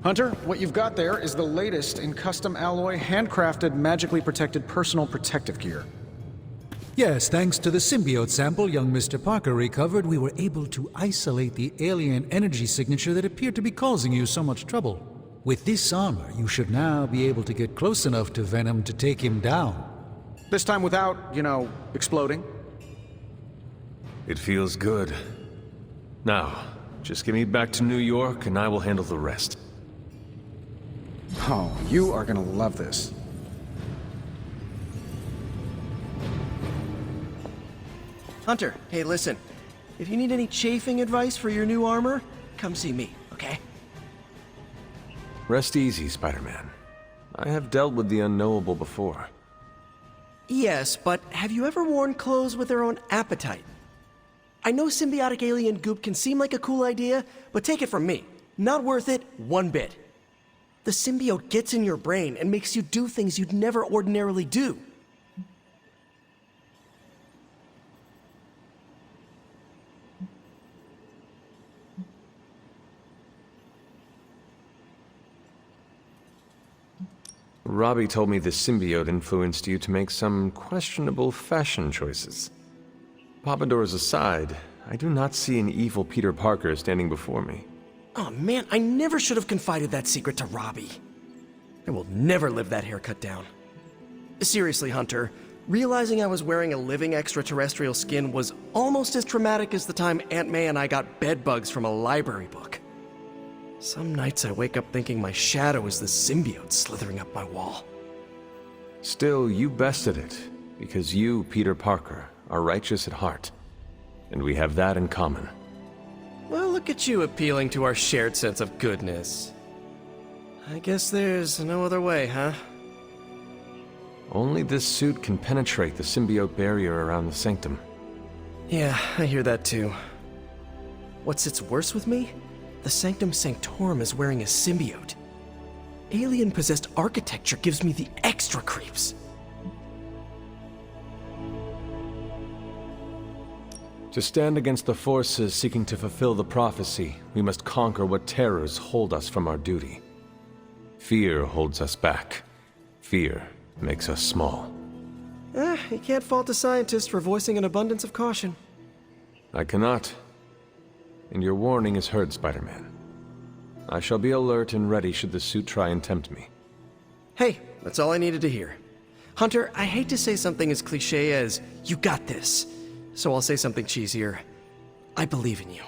Hunter, what you've got there is the latest in custom alloy, handcrafted, magically protected personal protective gear. Yes, thanks to the symbiote sample young Mr. Parker recovered, we were able to isolate the alien energy signature that appeared to be causing you so much trouble. With this armor, you should now be able to get close enough to Venom to take him down. This time without, exploding. It feels good. Now, just get me back to New York and I will handle the rest. Oh, you are gonna love this. Hunter, hey listen. If you need any chafing advice for your new armor, come see me, okay? Rest easy, Spider-Man. I have dealt with the unknowable before. Yes, but have you ever worn clothes with their own appetite? I know symbiotic alien goop can seem like a cool idea, but take it from me. Not worth it one bit. The symbiote gets in your brain and makes you do things you'd never ordinarily do. Robbie told me the symbiote influenced you to make some questionable fashion choices. Pompadours aside, I do not see an evil Peter Parker standing before me. Oh man, I never should have confided that secret to Robbie. I will never live that haircut down. Seriously, Hunter, realizing I was wearing a living extraterrestrial skin was almost as traumatic as the time Aunt May and I got bed bugs from a library book. Some nights I wake up thinking my shadow is the symbiote slithering up my wall. Still, you bested it, because you, Peter Parker, are righteous at heart. And we have that in common. Well, look at you appealing to our shared sense of goodness. I guess there's no other way, huh? Only this suit can penetrate the symbiote barrier around the Sanctum. Yeah, I hear that too. What sits worse with me? The Sanctum Sanctorum is wearing a symbiote. Alien-possessed architecture gives me the extra creeps. To stand against the forces seeking to fulfill the prophecy, we must conquer what terrors hold us from our duty. Fear holds us back. Fear makes us small. You can't fault a scientist for voicing an abundance of caution. I cannot. And your warning is heard, Spider-Man. I shall be alert and ready should the suit try and tempt me. Hey, that's all I needed to hear. Hunter, I hate to say something as cliche as, "You got this," so I'll say something cheesier. I believe in you.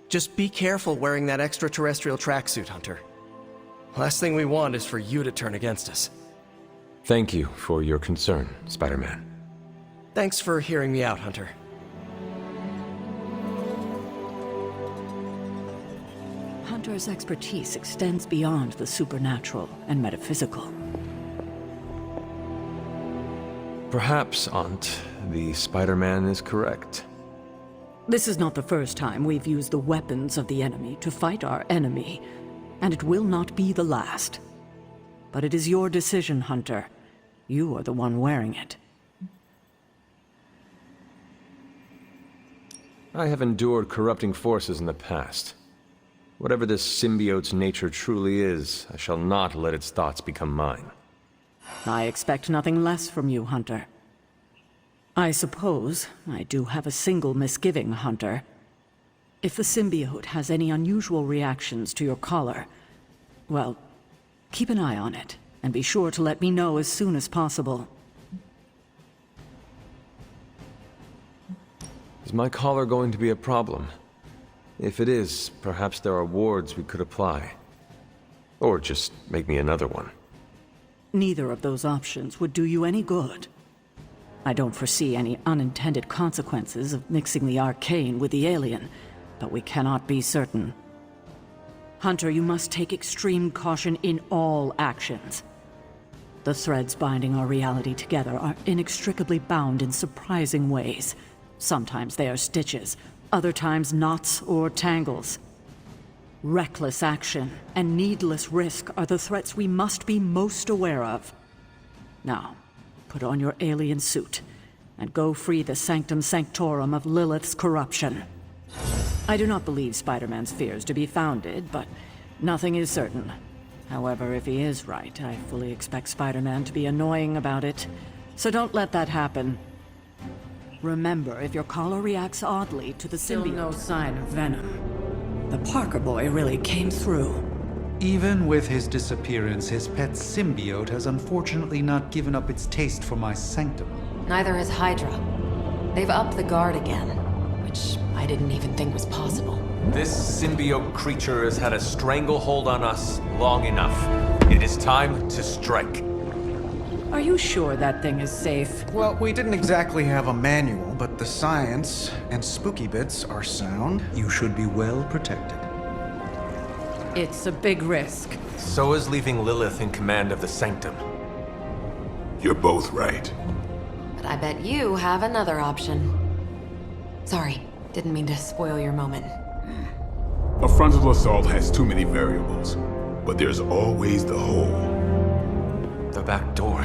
Just be careful wearing that extraterrestrial tracksuit, Hunter. Last thing we want is for you to turn against us. Thank you for your concern, Spider-Man. Thanks for hearing me out, Hunter. Hunter's expertise extends beyond the supernatural and metaphysical. Perhaps, Aunt, the Spider-Man is correct. This is not the first time we've used the weapons of the enemy to fight our enemy, and it will not be the last. But it is your decision, Hunter. You are the one wearing it. I have endured corrupting forces in the past. Whatever this symbiote's nature truly is, I shall not let its thoughts become mine. I expect nothing less from you, Hunter. I suppose I do have a single misgiving, Hunter. If the symbiote has any unusual reactions to your collar, well, keep an eye on it, and be sure to let me know as soon as possible. Is my collar going to be a problem? If it is, perhaps there are wards we could apply. Or just make me another one. Neither of those options would do you any good. I don't foresee any unintended consequences of mixing the arcane with the alien, but we cannot be certain. Hunter, you must take extreme caution in all actions. The threads binding our reality together are inextricably bound in surprising ways. Sometimes they are stitches, other times knots or tangles. Reckless action and needless risk are the threats we must be most aware of. Now, put on your alien suit and go free the Sanctum Sanctorum of Lilith's corruption. I do not believe Spider-Man's fears to be founded, but Nothing is certain. However, if he is right, I fully expect Spider-Man to be annoying about it. So don't let that happen. Remember, if your collar reacts oddly to the symbiote... Still no sign of venom. The Parker boy really came through. Even with his disappearance, his pet symbiote has unfortunately not given up its taste for my Sanctum. Neither has Hydra. They've upped the guard again, which I didn't even think was possible. This symbiote creature has had a stranglehold on us long enough. It is time to strike. Are you sure that thing is safe? Well, we didn't exactly have a manual, but the science and spooky bits are sound. You should be well protected. It's a big risk. So is leaving Lilith in command of the Sanctum. You're both right. But I bet you have another option. Sorry, didn't mean to spoil your moment. A frontal assault has too many variables, but there's always the hole. The back door.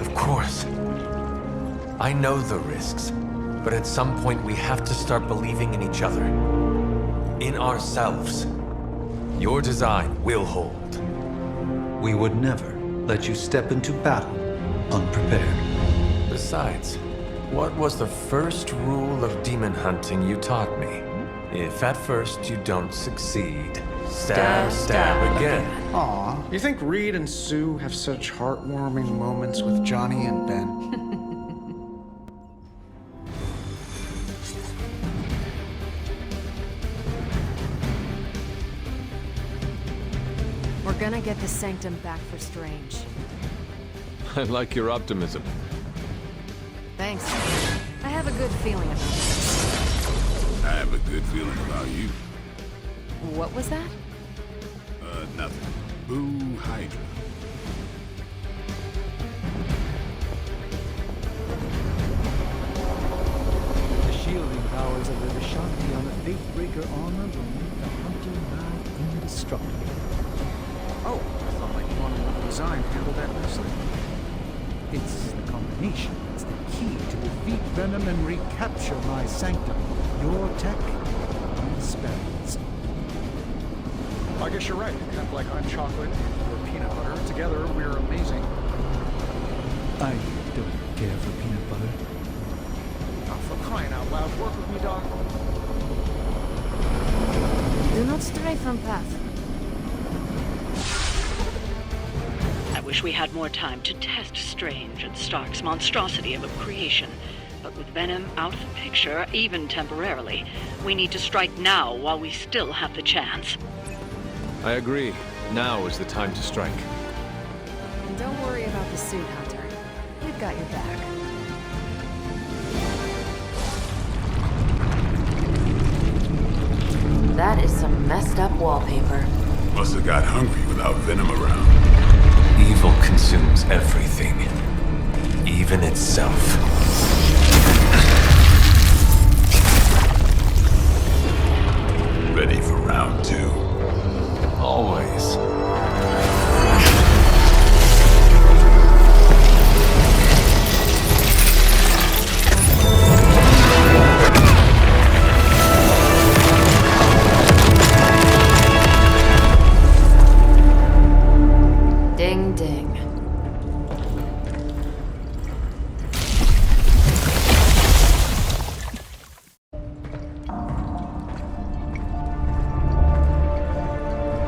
Of course. I know the risks, but at some point we have to start believing in each other. In ourselves. Your design will hold. We would never let you step into battle unprepared. Besides, what was the first rule of demon hunting you taught me? If at first you don't succeed, stab again. Aw, you think Reed and Sue have such heartwarming moments with Johnny and Ben? We're gonna get the Sanctum back for Strange. I like your optimism. Thanks. I have a good feeling about this. I have a good feeling about you. What was that? Nothing. Boo Hydra. The shielding powers of the Vishanti on the Faithbreaker armor will make the hunter now indestructible. Oh, I thought my one design handled that nicely. It's the combination that's the key to defeat Venom and recapture my Sanctum. Your tech and spells. I guess you're right. Kind of like I'm chocolate and you're peanut butter. Together, we're amazing. I don't care for peanut butter. Oh, for crying out loud, work with me, Doc. Do not stray from path. I wish we had more time to test Strange and Stark's monstrosity of a creation. But with Venom out of the picture, even temporarily, we need to strike now while we still have the chance. I agree. Now is the time to strike. And don't worry about the suit, Hunter. We've got your back. That is some messed up wallpaper. Must have got hungry without Venom around. Evil consumes everything, even itself. Ready for round two. Always. Ding ding.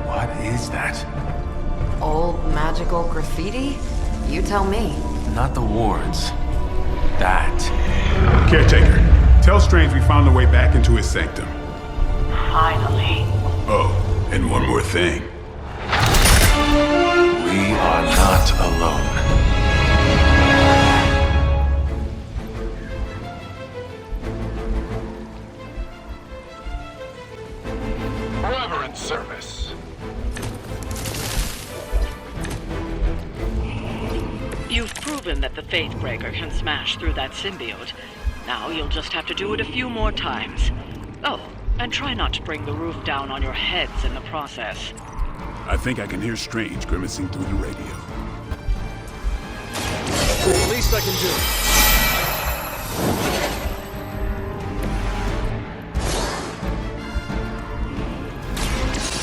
What is that? Old magical graffiti? You tell me. Not the wards. That. Caretaker, tell Strange we found a way back into his sanctum. Finally. Oh, and one more thing. We are not alone. Reverend service. You've proven that the Faithbreaker can smash through that symbiote. Now you'll just have to do it a few more times. Oh, and try not to bring the roof down on your heads in the process. I think I can hear Strange grimacing through the radio. The least I can do.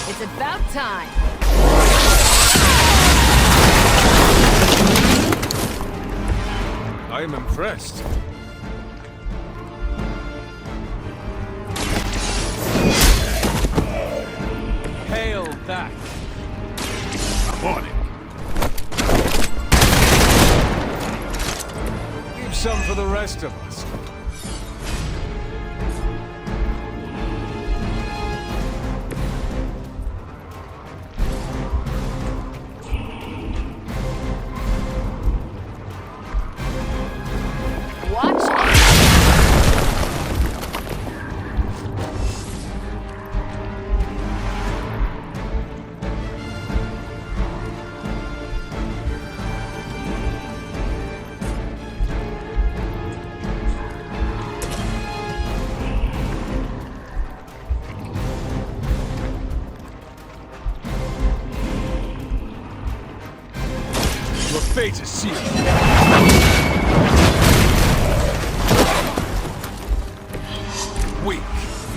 It's a About time. I am impressed. Hail that! I'm on it. Leave some for the rest of us. Watch it. Your fate is sealed. Weak,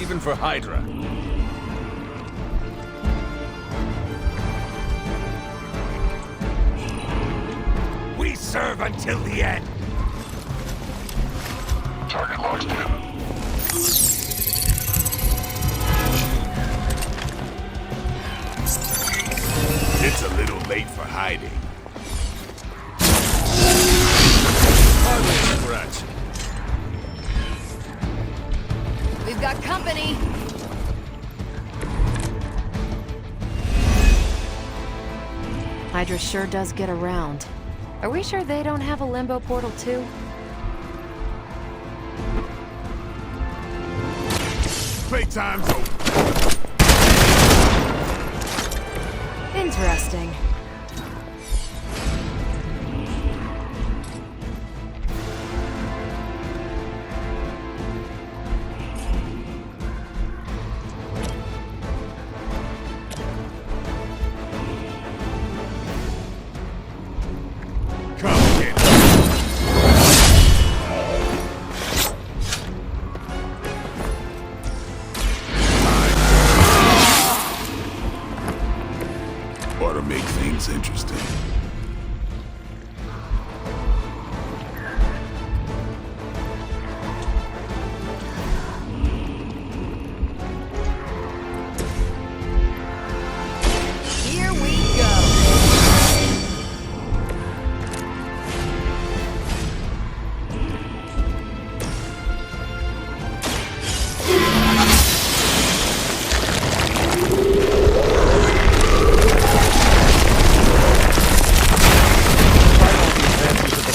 even for Hydra. We serve until the end. Target locked in. It's a little late for hiding. Hardly a scratch. We've got company. Hydra sure does get around. Are we sure they don't have a limbo portal too? Playtime's over. Interesting. Come get it. Ought to make things interesting. Here we go.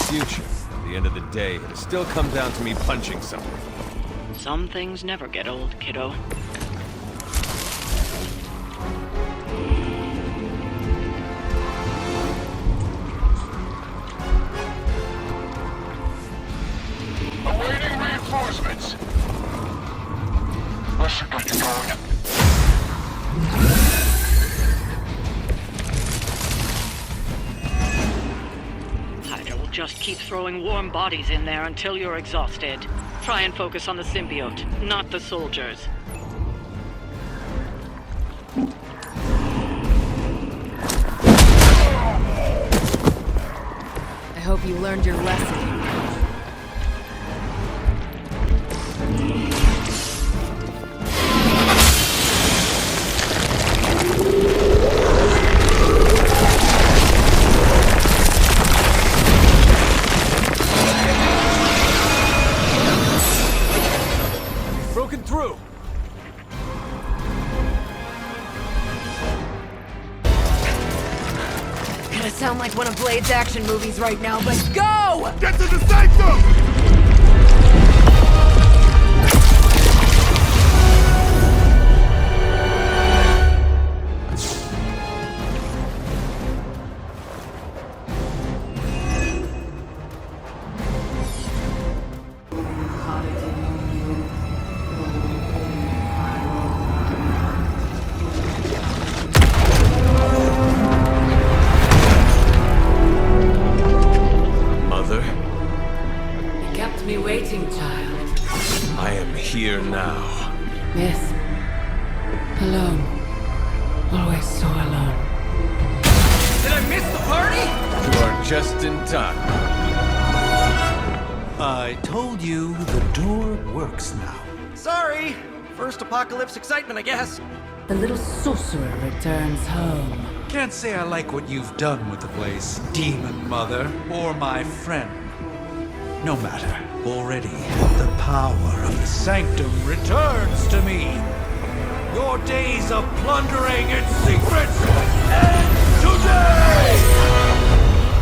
Future. At the end of the day, it'll still come down to me punching someone. Some things never get old, kiddo. Awaiting reinforcements. Let's get you going. Hydra will just keep throwing warm bodies in there until you're exhausted. Try and focus on the symbiote, not the soldiers. I hope you learned your lesson. Broken through! Gonna sound like one of Blade's action movies right now, but go! Get to the Sanctum! Mother, You kept me waiting, child. I am here now. Yes. Alone. Always. just in time. I told you the door works now. Sorry! First apocalypse excitement, I guess. The little sorcerer returns home. Can't say I like what you've done with the place, Demon Mother, or my friend. No matter. Already, the power of the Sanctum returns to me. Your days of plundering its secrets end today!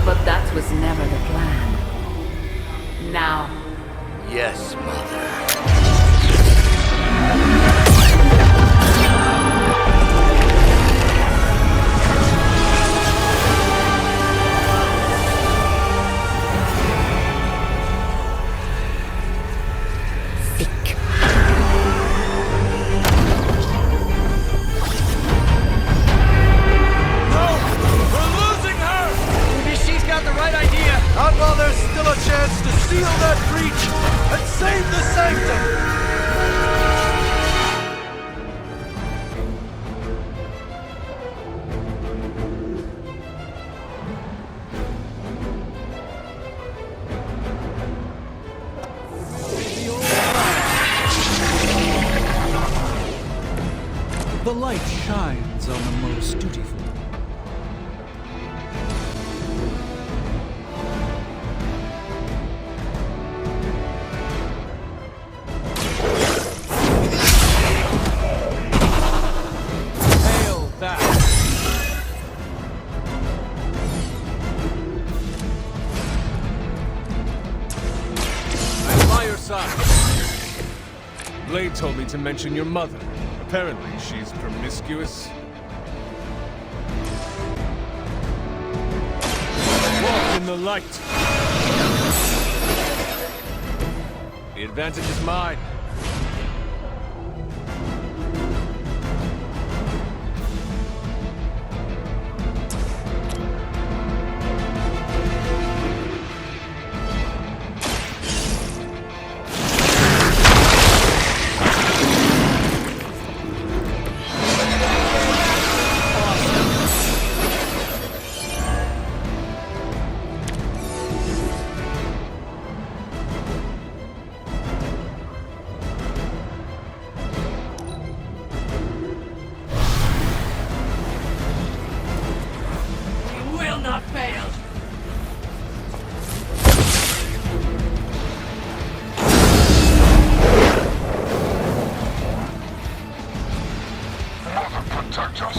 But that was never the plan. Now, Yes, Mother. Maybe she's got the right idea. Not while there's still a chance to seal that breach and save the Sanctum! The light shines on the most dutiful. Hail that! I'm by your side. Blade told me to mention your mother. Apparently, she's promiscuous. Walk in the light. The advantage is mine. will not fail. Protect us.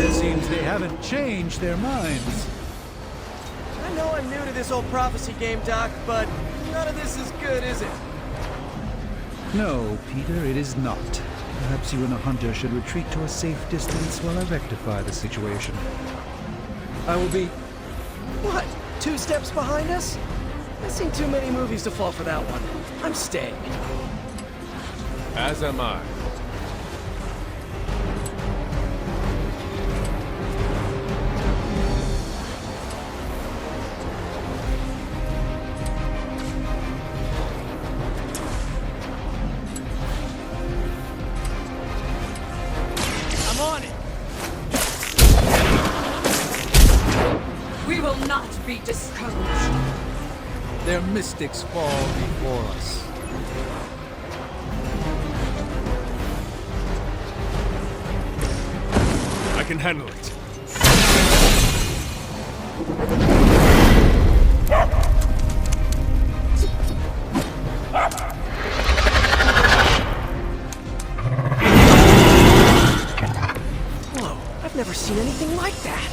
It seems they haven't changed their minds. I know I'm new to this old prophecy game, Doc, but none of this is good, is it? No, Peter, it is not. Perhaps you and the hunter should retreat to a safe distance while I rectify the situation. I will be... What? 2 steps behind us? I've seen too many movies to fall for that one. I'm staying. As am I. I'm on it. We will not be discouraged. Their mystics fall before us. I can handle it. Whoa, I've never seen anything like that.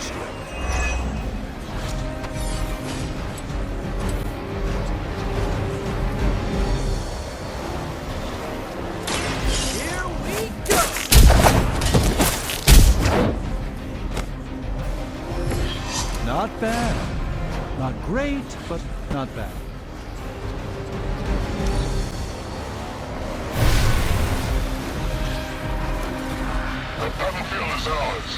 strength. Here we go! Not bad. Not great, but not bad. The battlefield is ours.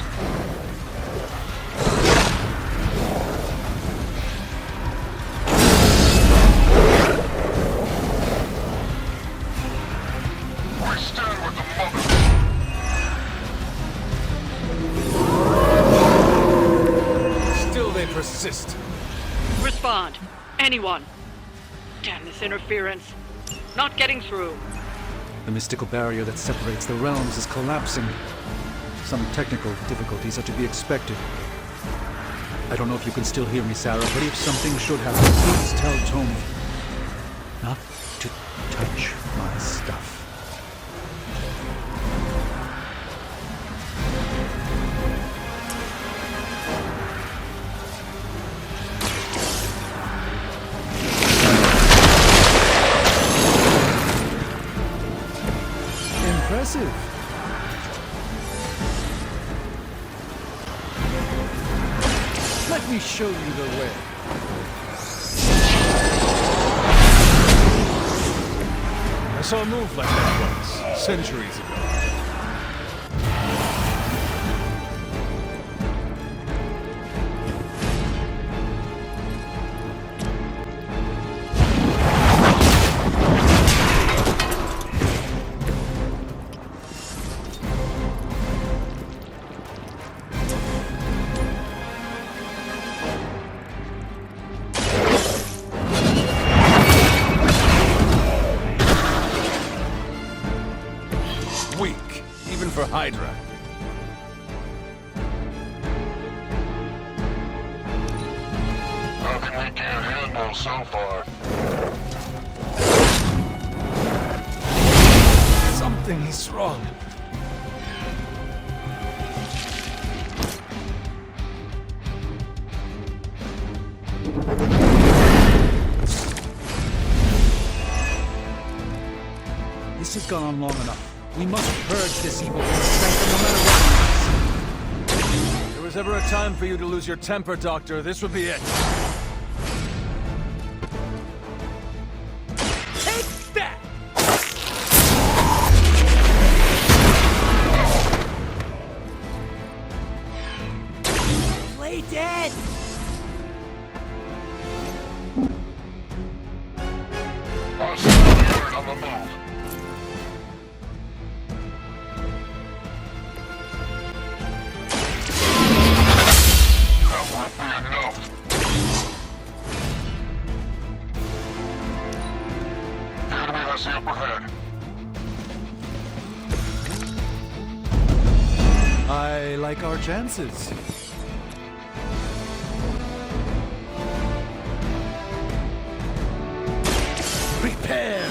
We stand with the mother. Still they persist. Respond. Anyone. Damn this interference. Not getting through. The mystical barrier that separates the realms is collapsing. Some technical difficulties are to be expected. I don't know if you can still hear me, Sarah, but if something should happen, please tell Tony not to touch my stuff. Impressive. Let me show you the way. I saw a move like that once, centuries ago. Weak, even for Hydra. Nothing we can't handle so far. Something is wrong. This has gone on long enough. We must purge this evil from the Sanctum no matter what. If there was ever a time for you to lose your temper, Doctor, this would be it. Take that! Play dead! Hostile on the move. That won't be enough. The enemy has the upper hand. I like our chances. Prepare!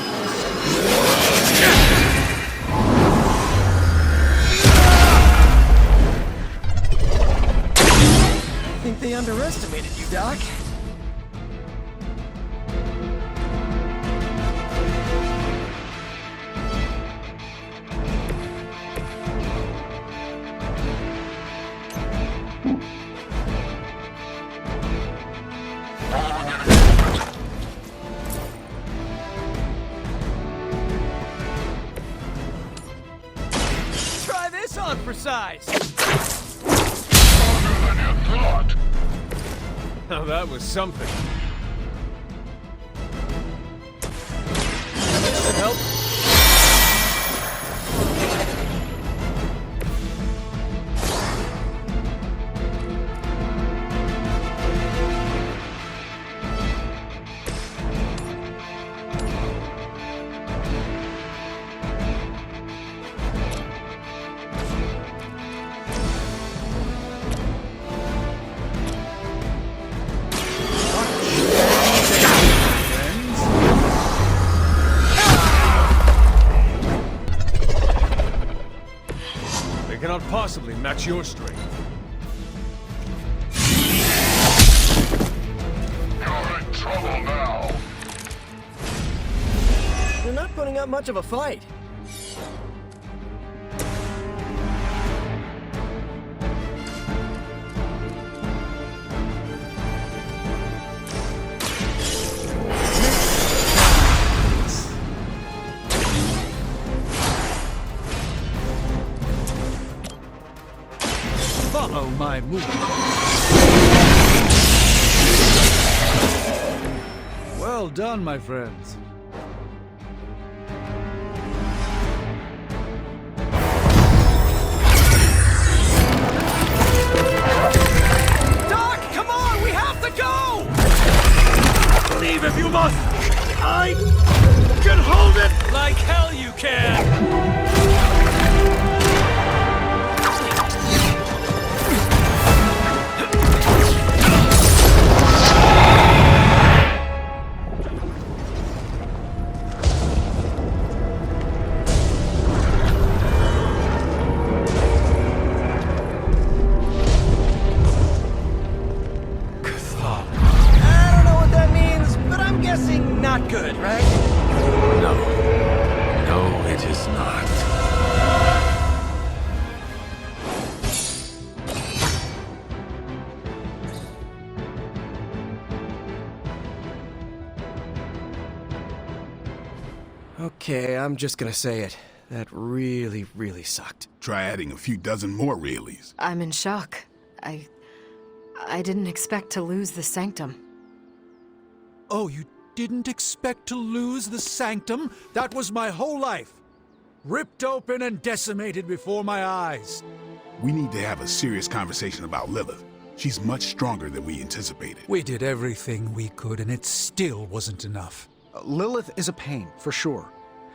I think they underestimated you, Doc. Following enemy movement. Try this on for size! Harder than you thought. Now that was something. Should help. They cannot possibly match your strength. putting up much of a fight. Follow my move. Well done, my friends. Doc, come on! We have to go! Leave if you must! I can hold it like hell you can! I don't know what that means, but I'm guessing not good, right? No. No, it is not. Okay, I'm just gonna say it. That really, really sucked. Try adding a few dozen more reallys. I'm in shock. I didn't expect to lose the Sanctum. Oh, you didn't expect to lose the Sanctum? That was my whole life. Ripped open and decimated before my eyes. We need to have a serious conversation about Lilith. She's much stronger than we anticipated. We did everything we could, and it still wasn't enough. Lilith is a pain, for sure.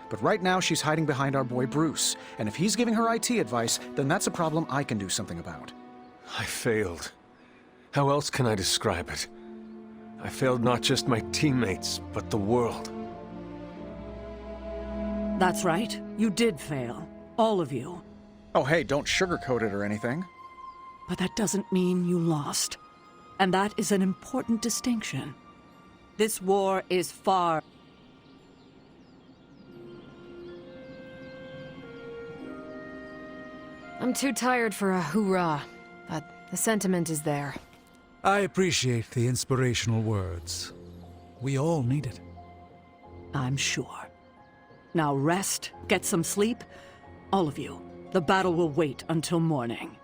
But right now she's hiding behind our boy Bruce, and if he's giving her IT advice, then that's a problem I can do something about. I failed. How else can I describe it? I failed not just my teammates, but the world. That's right. You did fail. All of you. Oh hey, don't sugarcoat it or anything. But that doesn't mean you lost. And that is an important distinction. This war is far... I'm too tired for a hoorah, but the sentiment is there. I appreciate the inspirational words. We all need it. I'm sure. Now rest, get some sleep. All of you. The battle will wait until morning.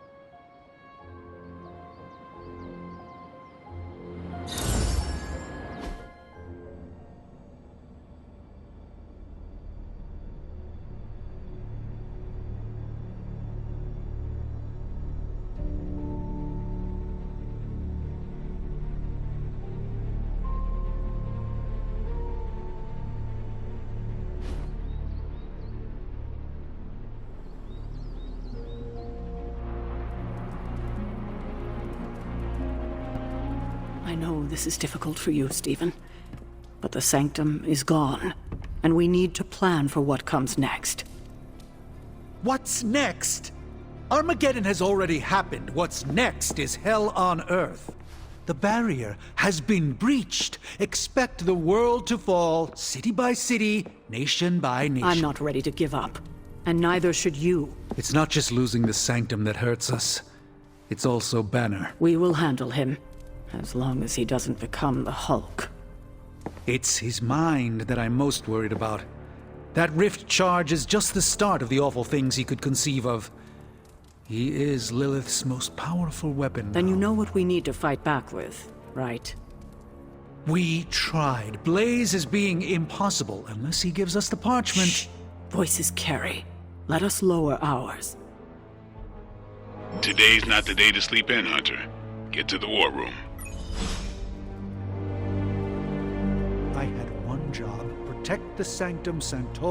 I know this is difficult for you, Stephen, but the Sanctum is gone, and we need to plan for what comes next. What's next? Armageddon has already happened. What's next is hell on Earth. The barrier has been breached. Expect the world to fall, city by city, nation by nation. I'm not ready to give up, and neither should you. It's not just losing the Sanctum that hurts us. It's also Banner. We will handle him, as long as he doesn't become the Hulk. It's his mind that I'm most worried about. That rift charge is just the start of the awful things he could conceive of. He is Lilith's most powerful weapon Then now. you know what we need to fight back with, right? We tried. Blaze is being impossible unless he gives us the parchment. Shh. Voices carry. Let us lower ours. Today's not the day to sleep in, Hunter. Get to the war room. I had one job. Protect the Sanctum Sanctorum.